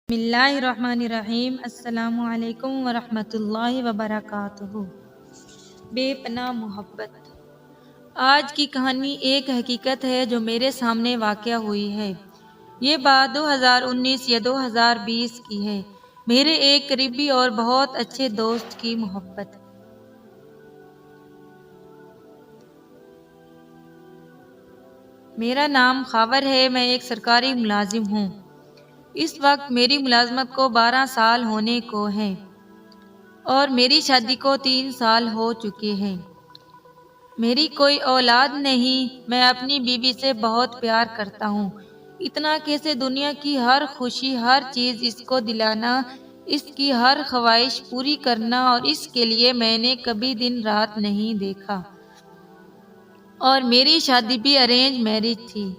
بسم اللہ الرحمن الرحیم۔ السلام علیکم ورحمۃ اللہ وبرکاتہ۔ بے پناہ محبت۔ آج کی کہانی ایک حقیقت ہے جو میرے سامنے واقع ہوئی ہے۔ یہ بات 2019 یا 2020 کی ہے۔ میرے ایک قریبی اور بہت اچھے دوست کی محبت۔ میرا نام خاور ہے، میں ایک سرکاری ملازم ہوں۔ اس وقت میری ملازمت کو 12 سال ہونے کو ہیں اور میری شادی کو 3 سال ہو چکے ہیں۔ میری کوئی اولاد نہیں۔ میں اپنی بیوی سے بہت پیار کرتا ہوں، اتنا کہ اسے دنیا کی ہر خوشی، ہر چیز اس کو دلانا، اس کی ہر خواہش پوری کرنا، اور اس کے لیے میں نے کبھی دن رات نہیں دیکھا۔ اور میری شادی بھی ارینج میرج تھی۔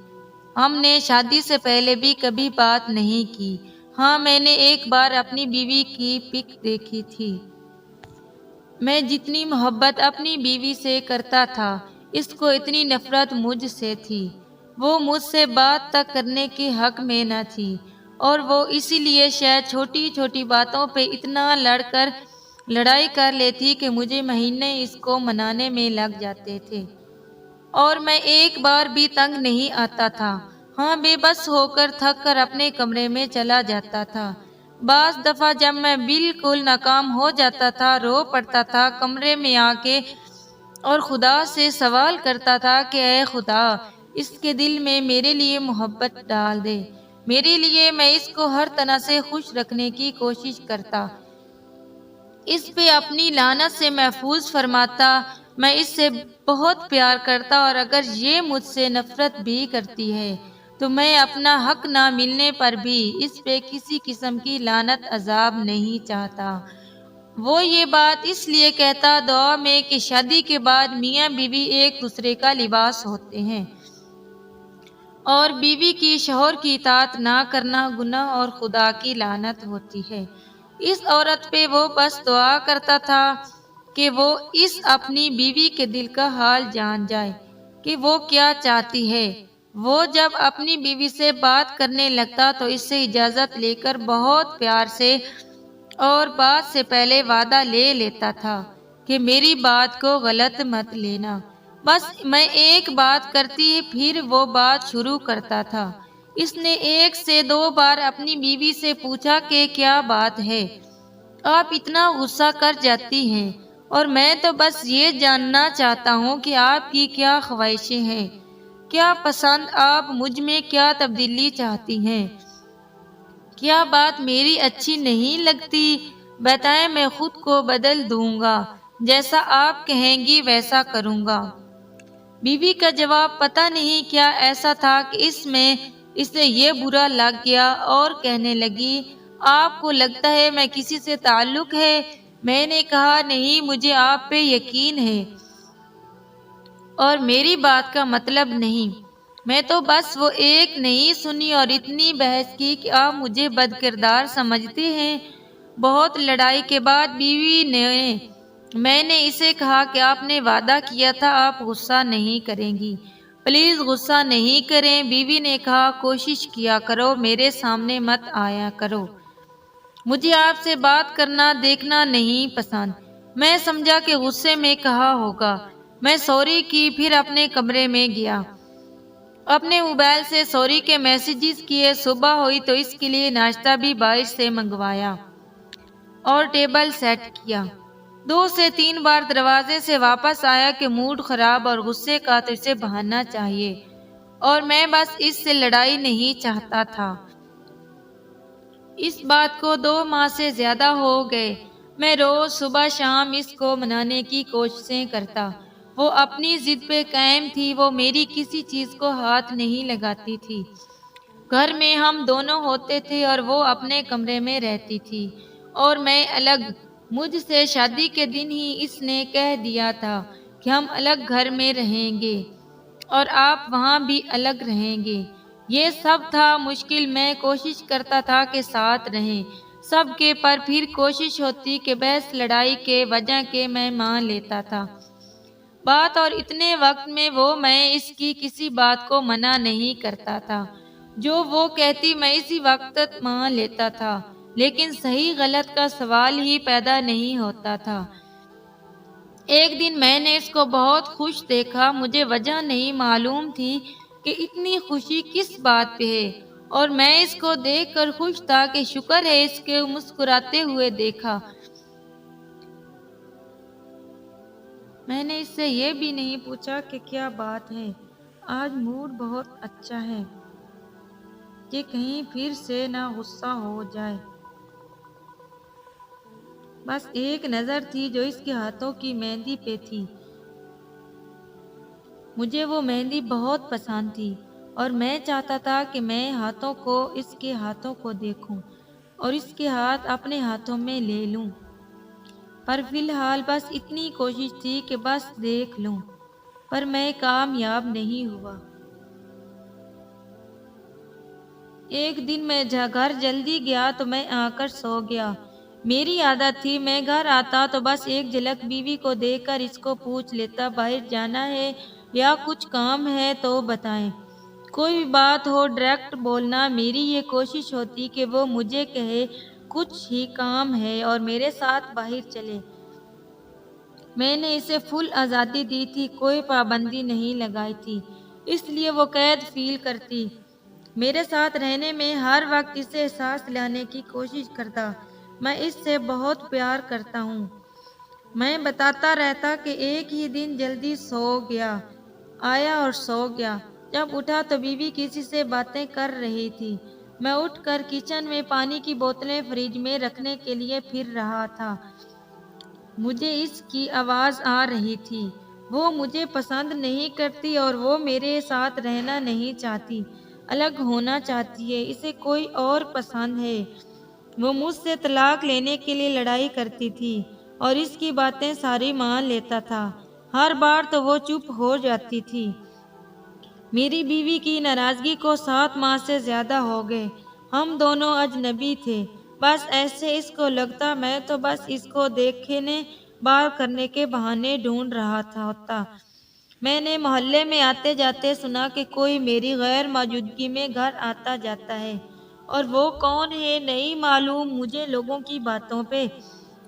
ہم نے شادی سے پہلے بھی کبھی بات نہیں کی۔ ہاں، میں نے ایک بار اپنی بیوی کی پک دیکھی تھی۔ میں جتنی محبت اپنی بیوی سے کرتا تھا، اس کو اتنی نفرت مجھ سے تھی۔ وہ مجھ سے بات تک کرنے کے حق میں نہ تھی، اور وہ اسی لیے شاید چھوٹی چھوٹی باتوں پہ اتنا لڑائی کر لیتی کہ مجھے مہینے اس کو منانے میں لگ جاتے تھے، اور میں ایک بار بھی تنگ نہیں آتا تھا۔ ہاں، بے بس ہو کر تھک کر اپنے کمرے میں چلا جاتا تھا۔ بعض دفعہ جب میں بالکل ناکام ہو جاتا تھا، رو پڑتا تھا کمرے میں آ کے، اور خدا سے سوال کرتا تھا کہ اے خدا، اس کے دل میں میرے لیے محبت ڈال دے، میرے لیے۔ میں اس کو ہر طرح سے خوش رکھنے کی کوشش کرتا، اس پہ اپنی لعنت سے محفوظ فرماتا۔ میں اس سے بہت پیار کرتا، اور اگر یہ مجھ سے نفرت بھی کرتی ہے تو میں اپنا حق نہ ملنے پر بھی اس پہ کسی قسم کی لعنت عذاب نہیں چاہتا۔ وہ یہ بات اس لیے کہتا دعا میں کہ شادی کے بعد میاں بیوی ایک دوسرے کا لباس ہوتے ہیں، اور بیوی کی شوہر کی اطاعت نہ کرنا گناہ اور خدا کی لعنت ہوتی ہے۔ اس عورت پہ وہ بس دعا کرتا تھا کہ وہ اس اپنی بیوی کے دل کا حال جان جائے کہ وہ کیا چاہتی ہے۔ وہ جب اپنی بیوی سے بات کرنے لگتا تو اس سے اجازت لے کر بہت پیار سے اور بات سے پہلے وعدہ لے لیتا تھا کہ میری بات کو غلط مت لینا۔ بس میں ایک بات کرتی پھر وہ بات شروع کرتا تھا۔ اس نے 1 سے 2 بار اپنی بیوی سے پوچھا کہ کیا بات ہے، آپ اتنا غصہ کر جاتی ہیں، اور میں تو بس یہ جاننا چاہتا ہوں کہ آپ کی کیا خواہشیں ہیں، کیا پسند، آپ مجھ میں کیا تبدیلی چاہتی ہیں، کیا بات میری اچھی نہیں لگتی، بتائیں، میں خود کو بدل دوں گا، جیسا آپ کہیں گی ویسا کروں گا۔ بیوی کا جواب پتہ نہیں کیا ایسا تھا کہ اسے یہ برا لگ گیا، اور کہنے لگی، آپ کو لگتا ہے میں کسی سے تعلق ہے؟ میں نے کہا نہیں، مجھے آپ پہ یقین ہے، اور میری بات کا مطلب نہیں، میں تو بس وہ ایک نہیں سنی اور اتنی بحث کی کہ آپ مجھے بد کردار سمجھتے ہیں۔ بہت لڑائی کے بعد میں نے اسے کہا کہ آپ نے وعدہ کیا تھا آپ غصہ نہیں کریں گی، پلیز غصہ نہیں کریں۔ بیوی نے کہا کوشش کیا کرو، میرے سامنے مت آیا کرو، مجھے آپ سے بات کرنا دیکھنا نہیں پسند۔ میں سمجھا کہ غصے میں کہا ہوگا۔ میں سوری کی، پھر اپنے کمرے میں گیا، اپنے موبائل سے سوری کے میسیجز کیے۔ صبح ہوئی تو اس کے لیے ناشتہ بھی باہر سے منگوایا اور ٹیبل سیٹ کیا۔ 2 سے 3 بار دروازے سے واپس آیا کہ موڈ خراب اور غصے کا تو اسے بہانا چاہیے، اور میں بس اس سے لڑائی نہیں چاہتا تھا۔ اس بات کو 2 ماہ سے زیادہ ہو گئے۔ میں روز صبح شام اس کو منانے کی کوششیں کرتا۔ وہ اپنی ضد پہ قائم تھی، وہ میری کسی چیز کو ہاتھ نہیں لگاتی تھی۔ گھر میں ہم دونوں ہوتے تھے اور وہ اپنے کمرے میں رہتی تھی اور میں الگ۔ مجھ سے شادی کے دن ہی اس نے کہہ دیا تھا کہ ہم الگ گھر میں رہیں گے اور آپ وہاں بھی الگ رہیں گے۔ یہ سب تھا مشکل۔ میں کوشش کرتا تھا کہ ساتھ رہیں سب کے، پر پھر کوشش ہوتی کہ بحث لڑائی کے وجہ کے میں مان لیتا تھا بات، اور اتنے وقت میں میں اس کی کسی بات کو منع نہیں کرتا تھا۔ جو وہ کہتی میں اسی وقت مان لیتا تھا، لیکن صحیح غلط کا سوال ہی پیدا نہیں ہوتا تھا۔ ایک دن میں نے اس کو بہت خوش دیکھا، مجھے وجہ نہیں معلوم تھی کہ اتنی خوشی کس بات پہ ہے، اور میں اس کو دیکھ کر خوش تھا کہ شکر ہے اس کے مسکراتے ہوئے دیکھا۔ میں نے اس سے یہ بھی نہیں پوچھا کہ کیا بات ہے، آج موڈ بہت اچھا ہے، کہ کہیں پھر سے نہ غصہ ہو جائے۔ بس ایک نظر تھی جو اس کے ہاتھوں کی مہندی پہ تھی۔ مجھے وہ مہندی بہت پسند تھی اور میں چاہتا تھا کہ میں ہاتھوں کو اس کے ہاتھوں کو دیکھوں اور اس کے ہاتھ اپنے ہاتھوں میں لے لوں، پر فی الحال بس اتنی کوشش تھی کہ بس دیکھ لوں، پر میں کامیاب نہیں ہوا۔ ایک دن میں گھر جلدی گیا تو میں آ کر سو گیا۔ میری عادت تھی میں گھر آتا تو بس ایک جھلک بیوی کو دیکھ کر اس کو پوچھ لیتا باہر جانا ہے یا کچھ کام ہے تو بتائیں۔ کوئی بھی بات ہو ڈائریکٹ بولنا، میری یہ کوشش ہوتی کہ وہ مجھے کہے کچھ ہی کام ہے اور میرے ساتھ باہر چلے۔ میں نے اسے فل آزادی دی تھی، کوئی پابندی نہیں لگائی تھی، اس لیے وہ قید فیل کرتی۔ میرے ساتھ رہنے میں ہر وقت اسے احساس لانے کی کوشش کرتا میں اس سے بہت پیار کرتا ہوں۔ میں بتاتا رہتا کہ ایک ہی دن جلدی سو گیا، آیا اور سو گیا۔ جب اٹھا تو بیوی کسی سے باتیں کر رہی تھی۔ میں اٹھ کر کچن میں پانی کی بوتلیں فریج میں رکھنے کے لیے پھر رہا تھا۔ مجھے اس کی آواز آ رہی تھی، وہ مجھے پسند نہیں کرتی اور وہ میرے ساتھ رہنا نہیں چاہتی، الگ ہونا چاہتی ہے، اسے کوئی اور پسند ہے۔ وہ مجھ سے طلاق لینے کے لیے لڑائی کرتی تھی اور اس کی باتیں ساری مان لیتا تھا، ہر بار تو وہ چپ ہو جاتی تھی۔ میری بیوی کی ناراضگی کو 7 ماہ سے زیادہ ہو گئے، ہم دونوں اجنبی تھے، بس ایسے اس کو لگتا میں تو بس اس کو دیکھنے بات کرنے کے بہانے ڈھونڈ رہا ہوتا۔ میں نے محلے میں آتے جاتے سنا کہ کوئی میری غیر موجودگی میں گھر آتا جاتا ہے، اور وہ کون ہے نہیں معلوم۔ مجھے لوگوں کی باتوں پہ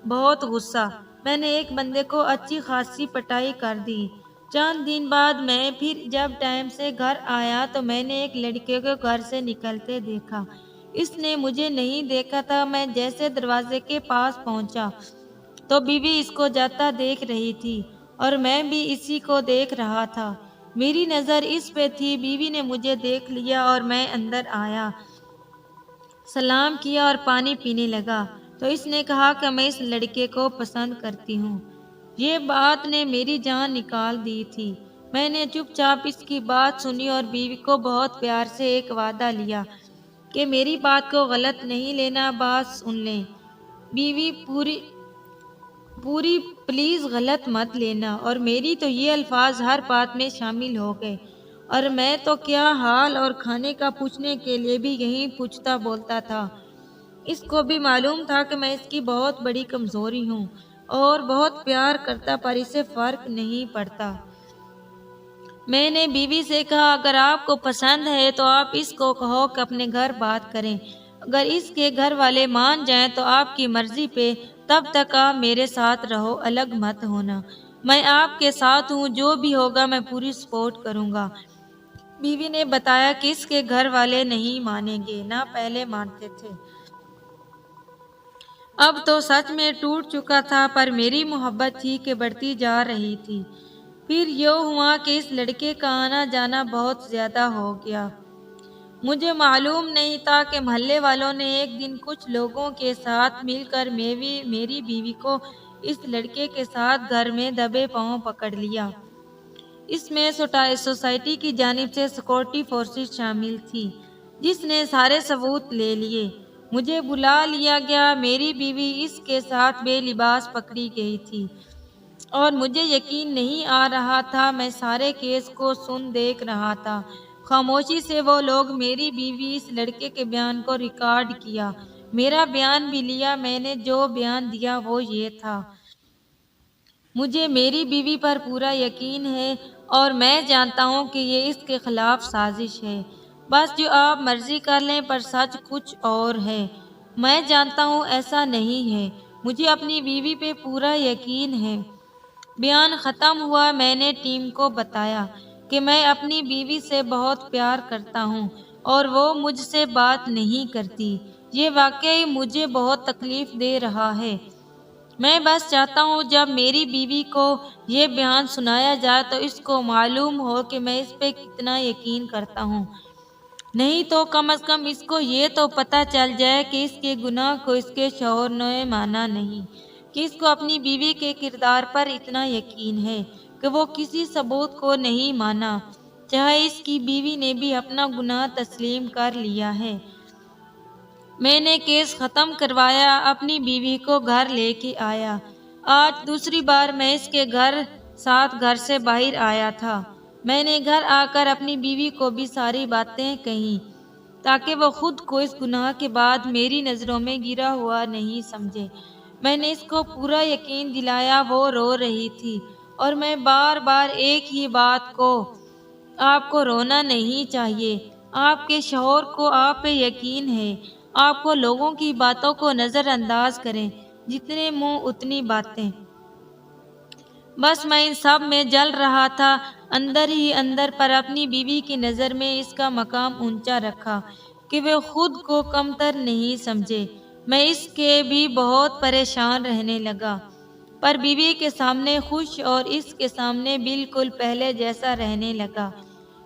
بہت غصہ، میں نے ایک بندے کو اچھی خاصی پٹائی کر دی۔ چند دن بعد میں پھر جب ٹائم سے گھر آیا تو میں نے ایک لڑکے کو گھر سے نکلتے دیکھا، اس نے مجھے نہیں دیکھا تھا۔ میں جیسے دروازے کے پاس پہنچا تو بیوی اس کو جاتا دیکھ رہی تھی اور میں بھی اسی کو دیکھ رہا تھا، میری نظر اس پہ تھی۔ بیوی نے مجھے دیکھ لیا اور میں اندر آیا، سلام کیا اور پانی پینے لگا تو اس نے کہا کہ میں اس لڑکے کو پسند کرتی ہوں۔ یہ بات نے میری جان نکال دی تھی۔ میں نے چپ چاپ اس کی بات سنی اور بیوی کو بہت پیار سے ایک وعدہ لیا کہ میری بات کو غلط نہیں لینا، بات سن لیں بیوی پوری پلیز غلط مت لینا، اور میری تو یہ الفاظ ہر بات میں شامل ہو گئے، اور میں تو کیا حال اور کھانے کا پوچھنے کے لیے بھی یہی پوچھتا بولتا تھا۔ اس کو بھی معلوم تھا کہ میں اس کی بہت بڑی کمزوری ہوں اور بہت پیار کرتا، پر اسے فرق نہیں پڑتا۔ میں نے بیوی سے کہا اگر آپ کو پسند ہے تو آپ اس کو کہو کہ اپنے گھر بات کریں، اگر اس کے گھر والے مان جائیں تو آپ کی مرضی پہ، تب تک آپ میرے ساتھ رہو، الگ مت ہونا، میں آپ کے ساتھ ہوں، جو بھی ہوگا میں پوری سپورٹ کروں گا۔ بیوی نے بتایا کہ اس کے گھر والے نہیں مانیں گے، نہ پہلے مانتے تھے، اب تو سچ میں ٹوٹ چکا تھا، پر میری محبت تھی کہ بڑھتی جا رہی تھی۔ پھر یوں ہوا کہ اس لڑکے کا آنا جانا بہت زیادہ ہو گیا۔ مجھے معلوم نہیں تھا کہ محلے والوں نے ایک دن کچھ لوگوں کے ساتھ مل کر میری بیوی کو اس لڑکے کے ساتھ گھر میں دبے پاؤں پکڑ لیا۔ اس میں سوسائٹی کی جانب سے سیکورٹی فورسز شامل تھی، جس نے سارے ثبوت لے لیے۔ مجھے بلا لیا گیا، میری بیوی اس کے ساتھ بے لباس پکڑی گئی تھی اور مجھے یقین نہیں آ رہا تھا، میں سارے کیس کو دیکھ رہا تھا۔ خاموشی سے وہ لوگ میری بیوی اس لڑکے کے بیان کو ریکارڈ کیا، میرا بیان بھی لیا۔ میں نے جو بیان دیا وہ یہ تھا، مجھے میری بیوی پر پورا یقین ہے اور میں جانتا ہوں کہ یہ اس کے خلاف سازش ہے، بس جو آپ مرضی کر لیں، پر سچ کچھ اور ہے۔ میں جانتا ہوں ایسا نہیں ہے، مجھے اپنی بیوی پہ پورا یقین ہے۔ بیان ختم ہوا۔ میں نے ٹیم کو بتایا کہ میں اپنی بیوی سے بہت پیار کرتا ہوں اور وہ مجھ سے بات نہیں کرتی۔ یہ واقعی مجھے بہت تکلیف دے رہا ہے۔ میں بس چاہتا ہوں جب میری بیوی کو یہ بیان سنایا جائے تو اس کو معلوم ہو کہ میں اس پہ کتنا یقین کرتا ہوں۔ نہیں تو کم از کم اس کو یہ تو پتہ چل جائے کہ اس کے گناہ کو اس کے شوہر نے مانا نہیں، کہ اس کو اپنی بیوی کے کردار پر اتنا یقین ہے کہ وہ کسی ثبوت کو نہیں مانا، چاہے اس کی بیوی نے بھی اپنا گناہ تسلیم کر لیا ہے۔ میں نے کیس ختم کروایا، اپنی بیوی کو گھر لے کے آیا۔ آج دوسری بار میں اس کے ساتھ گھر سے باہر آیا تھا۔ میں نے گھر آ کر اپنی بیوی کو بھی ساری باتیں کہیں تاکہ وہ خود کو اس گناہ کے بعد میری نظروں میں گرا ہوا نہیں سمجھے۔ میں نے اس کو پورا یقین دلایا۔ وہ رو رہی تھی اور میں بار بار ایک ہی بات کو، آپ کو رونا نہیں چاہیے، آپ کے شوہر کو آپ پہ یقین ہے، آپ کو لوگوں کی باتوں کو نظر انداز کریں، جتنے منہ اتنی باتیں۔ بس میں ان سب میں جل رہا تھا، اندر ہی اندر، پر اپنی بیوی کی نظر میں اس کا مقام اونچا رکھا کہ وہ خود کو کمتر نہیں سمجھے۔ میں اس کے بھی بہت پریشان رہنے لگا، پر بیوی کے سامنے خوش اور اس کے سامنے بالکل پہلے جیسا رہنے لگا۔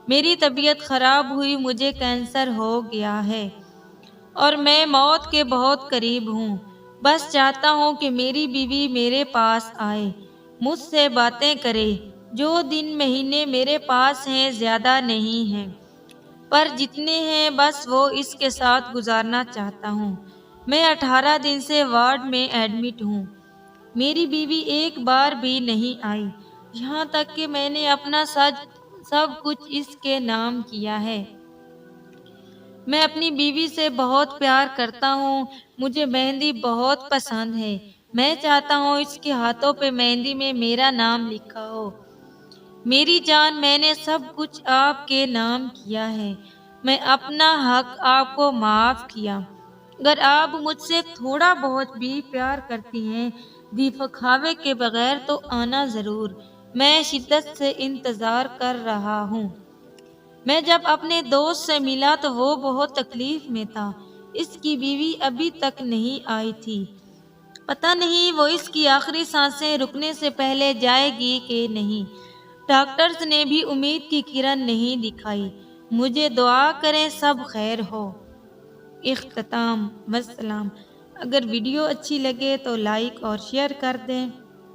میری طبیعت خراب ہوئی، مجھے کینسر ہو گیا ہے اور میں موت کے بہت قریب ہوں۔ بس چاہتا ہوں کہ میری بیوی میرے پاس آئے، مجھ سے باتیں کرے۔ جو دن مہینے میرے پاس ہیں زیادہ نہیں ہیں، پر جتنے ہیں بس وہ اس کے ساتھ گزارنا چاہتا ہوں۔ میں 18 دن سے وارڈ میں ایڈمٹ ہوں، میری بیوی ایک بار بھی نہیں آئی، یہاں تک کہ میں نے اپنا سب کچھ اس کے نام کیا ہے۔ میں اپنی بیوی سے بہت پیار کرتا ہوں، مجھے مہندی بہت پسند ہے۔ میں چاہتا ہوں اس کے ہاتھوں پہ مہندی میں میرا نام لکھا ہو۔ میری جان، میں نے سب کچھ آپ کے نام کیا ہے، میں اپنا حق آپ کو معاف کیا۔ اگر آپ مجھ سے تھوڑا بہت بھی پیار کرتی ہیں دکھاوے کے بغیر تو آنا ضرور، میں شدت سے انتظار کر رہا ہوں۔ میں جب اپنے دوست سے ملا تو وہ بہت تکلیف میں تھا، اس کی بیوی ابھی تک نہیں آئی تھی، پتہ نہیں وہ اس کی آخری سانسیں رکنے سے پہلے جائے گی کہ نہیں۔ ڈاکٹرز نے بھی امید کی کرن نہیں دکھائی۔ مجھے دعا کریں سب خیر ہو۔ اختتام۔ والسلام۔ اگر ویڈیو اچھی لگے تو لائک اور شیئر کر دیں۔